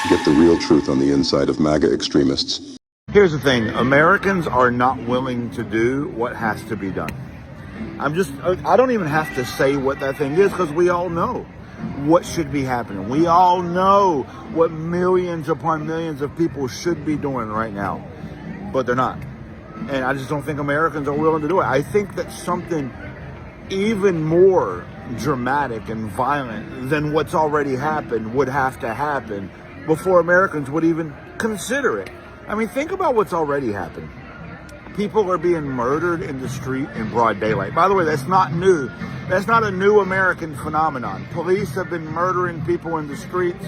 Get the real truth on the inside of MAGA extremists. Here's the thing. Americans are not willing to do what has to be done. I don't even have to say what that thing is because we all know what should be happening. We all know what millions upon millions of people should be doing right now, but they're not. And I just don't think Americans are willing to do it. I think that something even more dramatic and violent than what's already happened would have to happen before Americans would even consider it. I mean, think about what's already happened. People are being murdered in the street in broad daylight. By the way, that's not new. That's not a new American phenomenon. Police have been murdering people in the streets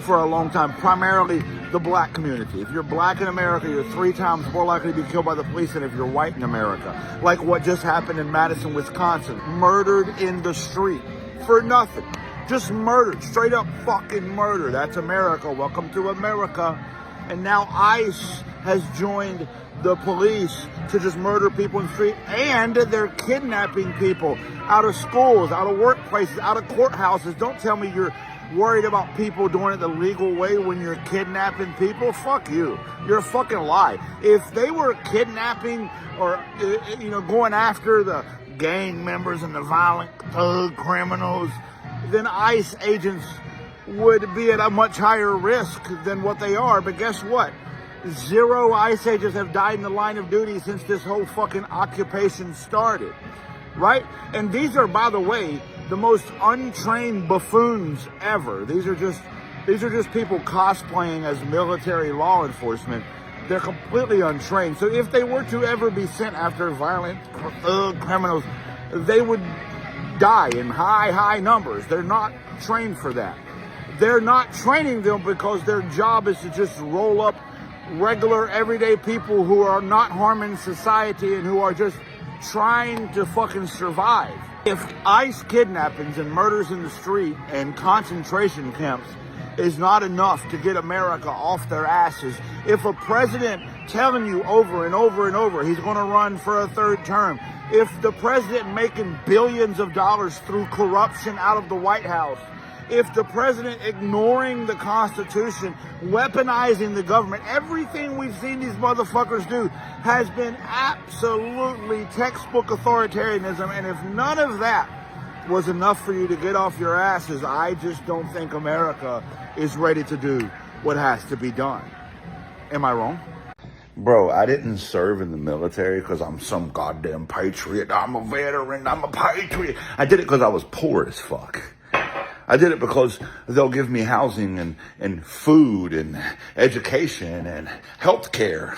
for a long time, primarily the black community. If you're black in America, you're 3 times more likely to be killed by the police than if you're white in America. Like what just happened in Madison, Wisconsin. Murdered in the street for nothing. Just murdered, straight up fucking murder. That's America. Welcome to America. And now ICE has joined the police to just murder people in the street, and they're kidnapping people out of schools, out of workplaces, out of courthouses. Don't tell me you're worried about people doing it the legal way when you're kidnapping people. Fuck you. You're a fucking lie. If they were kidnapping or, going after the gang members and the violent thug criminals, then ICE agents would be at a much higher risk than what they are. But guess what? 0 ICE agents have died in the line of duty since this whole fucking occupation started, right? And these are, by the way, the most untrained buffoons ever. These are just people cosplaying as military law enforcement. They're completely untrained. So if they were to ever be sent after violent criminals, they would die in high numbers. They're not trained for that. They're not training them because their job is to just roll up regular, everyday people who are not harming society and who are just trying to fucking survive. If ICE kidnappings and murders in the street and concentration camps is not enough to get America off their asses, if a president telling you over and over and over he's going to run for a 3rd term, if the president making billions of dollars through corruption out of the White House, if the president ignoring the Constitution, weaponizing the government, everything we've seen these motherfuckers do has been absolutely textbook authoritarianism. And if none of that was enough for you to get off your asses, I just don't think America is ready to do what has to be done. Am I wrong? Bro, I didn't serve in the military because I'm some goddamn patriot. I'm a veteran. I'm a patriot. I did it because I was poor as fuck. I did it because they'll give me housing and food and education and health care.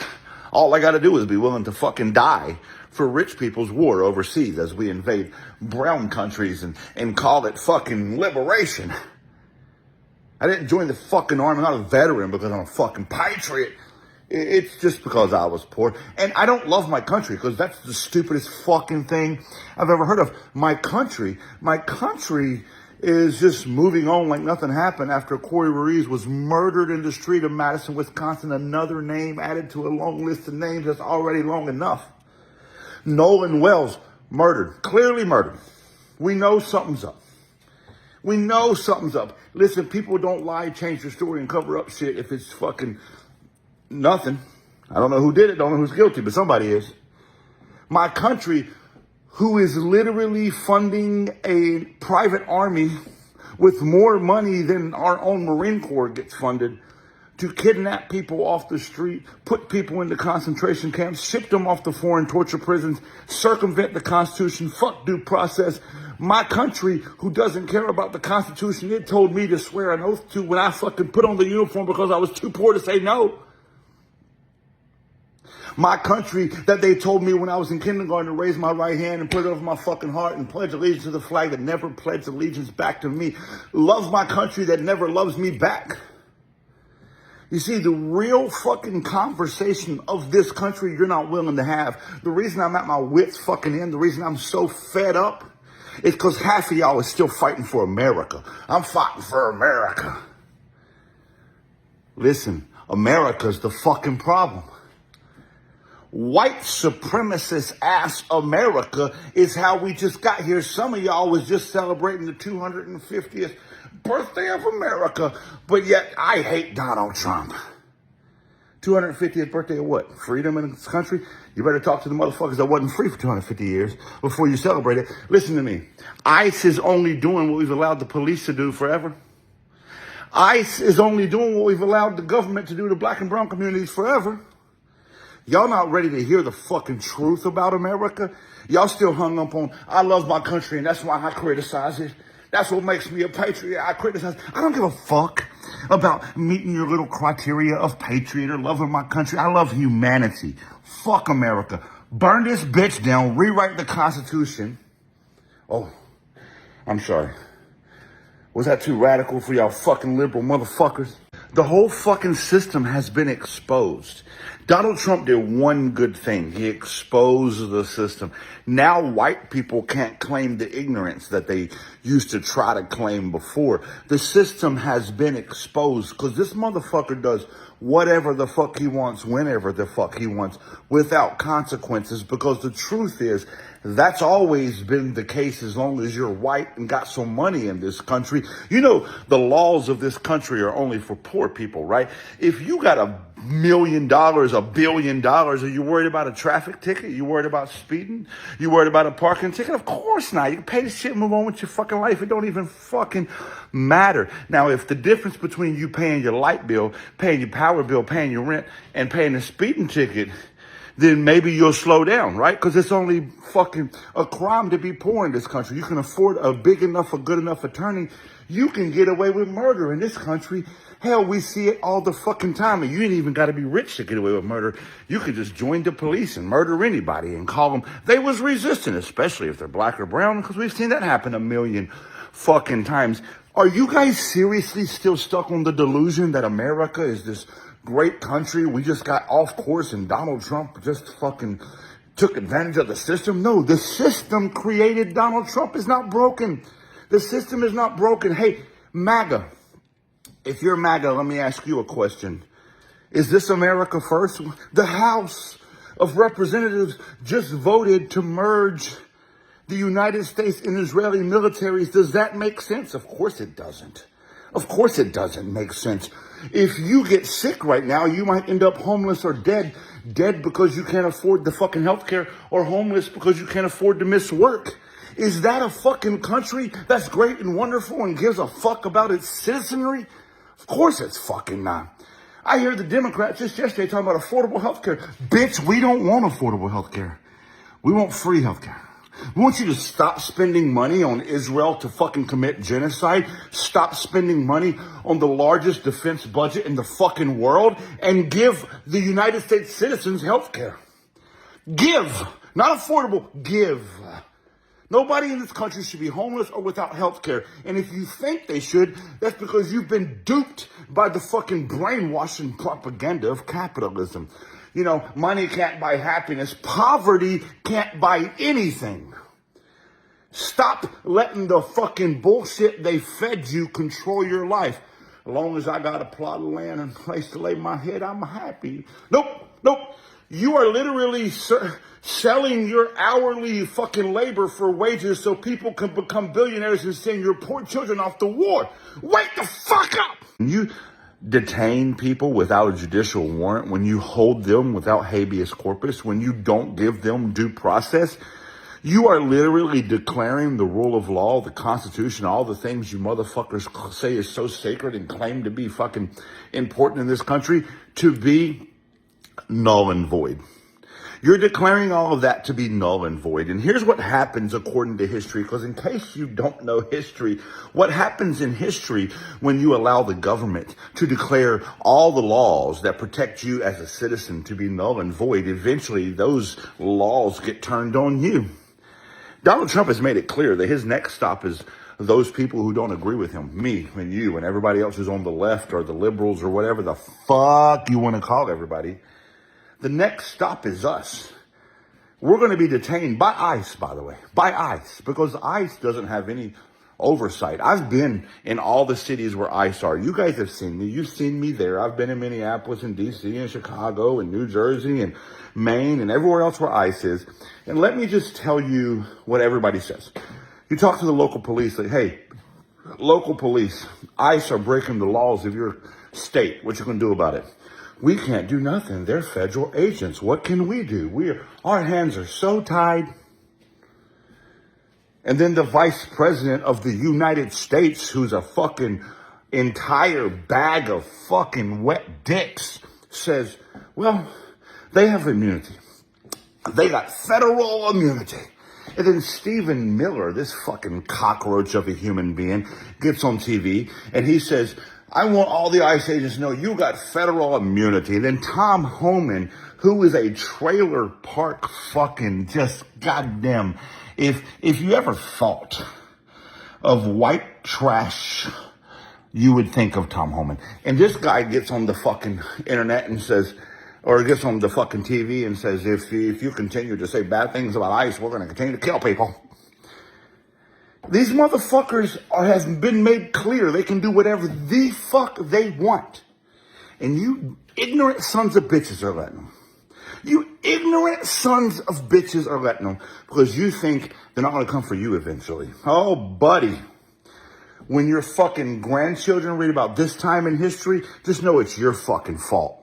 All I got to do is be willing to fucking die for rich people's war overseas as we invade brown countries and call it fucking liberation. I didn't join the fucking army. I'm not a veteran because I'm a fucking patriot. It's just because I was poor. And I don't love my country because that's the stupidest fucking thing I've ever heard of. My country is just moving on like nothing happened after Corey Ruiz was murdered in the street of Madison, Wisconsin. Another name added to a long list of names that's already long enough. Nolan Wells murdered, clearly murdered. We know something's up. We know something's up. Listen, people don't lie, change their story, and cover up shit if it's fucking nothing. I don't know who did it, don't know who's guilty, but somebody is. My country, who is literally funding a private army with more money than our own Marine Corps gets funded to kidnap people off the street, put people into concentration camps, ship them off to foreign torture prisons, circumvent the Constitution, fuck due process. My country, who doesn't care about the Constitution, it told me to swear an oath to when I fucking put on the uniform because I was too poor to say no. My country that they told me when I was in kindergarten to raise my right hand and put it over my fucking heart and pledge allegiance to the flag that never pledged allegiance back to me. Love my country that never loves me back. You see, the real fucking conversation of this country you're not willing to have. The reason I'm at my wits fucking end, the reason I'm so fed up is because half of y'all is still fighting for America. I'm fighting for America. Listen, America's the fucking problem. white supremacist ass America is how we just got here. Some of y'all was just celebrating the 250th birthday of America, but yet I hate Donald Trump. 250th birthday of what? Freedom in this country? You better talk to the motherfuckers that wasn't free for 250 years before you celebrate it. Listen to me. ICE is only doing what we've allowed the police to do forever. ICE is only doing what we've allowed the government to do to black and brown communities forever. Y'all not ready to hear the fucking truth about America? Y'all still hung up on, I love my country and that's why I criticize it. That's what makes me a patriot. I criticize. I don't give a fuck about meeting your little criteria of patriot or loving my country. I love humanity. Fuck America. Burn this bitch down. Rewrite the Constitution. Oh, I'm sorry. Was that too radical for y'all fucking liberal motherfuckers? The whole fucking system has been exposed. Donald Trump did one good thing. He exposed the system. Now white people can't claim the ignorance that they used to try to claim before. The system has been exposed because this motherfucker does whatever the fuck he wants, whenever the fuck he wants, without consequences, because the truth is, that's always been the case as long as you're white and got some money in this country. You know, the laws of this country are only for poor people, right? If you got $1 million, $1 billion, are you worried about a traffic ticket? You worried about speeding? You worried about a parking ticket? Of course not. You can pay the shit and move on with your fucking life. It don't even fucking matter. Now, if the difference between you paying your light bill, paying your power bill, paying your rent, and paying a speeding ticket, then maybe you'll slow down, right? Because it's only fucking a crime to be poor in this country. You can afford a big enough, a good enough attorney. You can get away with murder in this country. Hell, we see it all the fucking time. And you ain't even got to be rich to get away with murder. You could just join the police and murder anybody and call them. They was resistant, especially if they're black or brown, because we've seen that happen 1,000,000 fucking times. Are you guys seriously still stuck on the delusion that America is this great country? We just got off course and Donald Trump just fucking took advantage of the system? No, the system created Donald Trump. Is not broken. The system is not broken. Hey, MAGA, if you're MAGA, let me ask you a question. Is this America first? The House of Representatives just voted to merge the United States and Israeli militaries. Does that make sense? Of course it doesn't. Of course it doesn't make sense. If you get sick right now, you might end up homeless or dead. Dead because you can't afford the fucking healthcare, or homeless because you can't afford to miss work. Is that a fucking country that's great and wonderful and gives a fuck about its citizenry? Of course it's fucking not. I hear the Democrats just yesterday talking about affordable healthcare. Bitch, we don't want affordable healthcare. We want free healthcare. We want you to stop spending money on Israel to fucking commit genocide. Stop spending money on the largest defense budget in the fucking world and give the United States citizens health care. Give. Not affordable. Give. Nobody in this country should be homeless or without health care. And if you think they should, that's because you've been duped by the fucking brainwashing propaganda of capitalism. You know, money can't buy happiness. Poverty can't buy anything. Stop letting the fucking bullshit they fed you control your life. As long as I got a plot of land and a place to lay my head, I'm happy. Nope, nope. You are literally selling your hourly fucking labor for wages so people can become billionaires and send your poor children off to war. Wake the fuck up! You detain people without a judicial warrant, when you hold them without habeas corpus, when you don't give them due process, you are literally declaring the rule of law, the Constitution, all the things you motherfuckers say is so sacred and claim to be fucking important in this country, to be null and void. You're declaring all of that to be null and void. And here's what happens according to history, because in case you don't know history, what happens in history when you allow the government to declare all the laws that protect you as a citizen to be null and void, eventually those laws get turned on you. Donald Trump has made it clear that his next stop is those people who don't agree with him, me and you and everybody else who's on the left or the liberals or whatever the fuck you want to call everybody. The next stop is us. We're going to be detained by ICE, by the way, by ICE, because ICE doesn't have any oversight. I've been in all the cities where ICE are. You guys have seen me. You've seen me there. I've been in Minneapolis and DC and Chicago and New Jersey and Maine and everywhere else where ICE is. And let me just tell you what everybody says. You talk to the local police, like, hey, local police, ICE are breaking the laws of your state. What you gonna do about it? We can't do nothing. They're federal agents. What can we do? Our hands are so tied. And then the vice president of the United States, who's a fucking entire bag of fucking wet dicks, says, well, they have immunity. They got federal immunity. And then Stephen Miller, this fucking cockroach of a human being, gets on TV and he says, I want all the ICE agents to know you got federal immunity. And then Tom Homan, who is a trailer park fucking just goddamn, if you ever thought of white trash, you would think of Tom Homan. And this guy gets on the fucking internet and says, or gets on the fucking TV and says, if you continue to say bad things about ICE, we're going to continue to kill people. These motherfuckers have been made clear they can do whatever the fuck they want. And you ignorant sons of bitches are letting them. You ignorant sons of bitches are letting them because you think they're not going to come for you eventually. Oh, buddy. When your fucking grandchildren read about this time in history, just know it's your fucking fault.